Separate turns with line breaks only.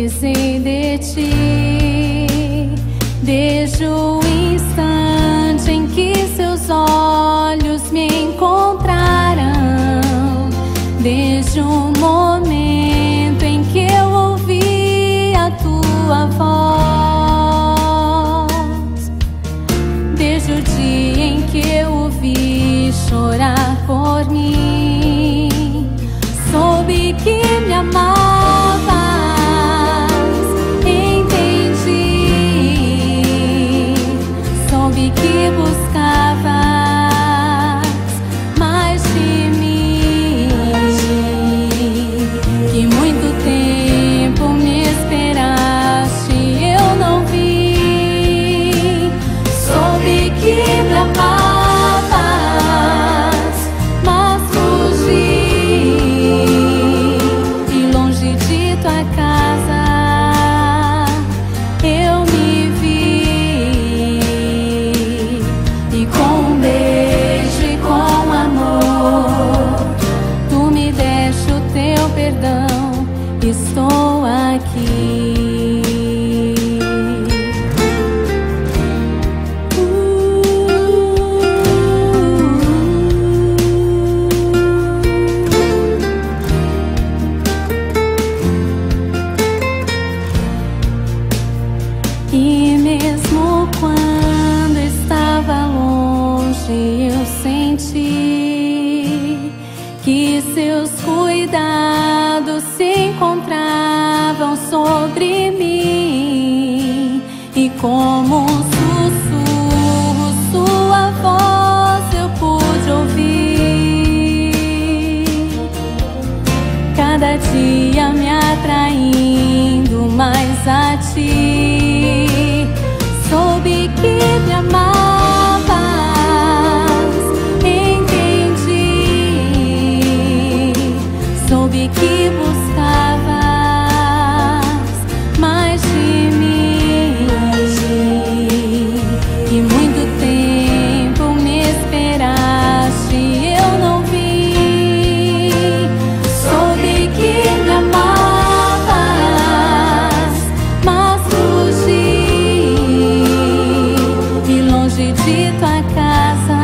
precisei de ti, desde o instante em que seus olhos me encontraram, desde o momento em que eu ouvi a tua voz, desde o dia em que eu ouvi chorar por mim, soube que me amavas, entendi, soube que buscavas mais de mim, que muito tempo me esperaste e eu não vi, soube que me amavas, mas fugi, e longe de tua casa eu me vi, e com um beijo e com amor tu me deste o teu perdão, estou aqui. E mesmo quando estava longe, eu senti que seus cuidados se encontravam sobre mim, e como um sussurro sua voz eu pude ouvir, cada dia me atraindo mais a ti. Soube que me amavas, entendi, soube que buscavas mais de mim, e muito tempo me esperaste e eu não vi, soube que me amavas, mas fugi, e longe de tua casa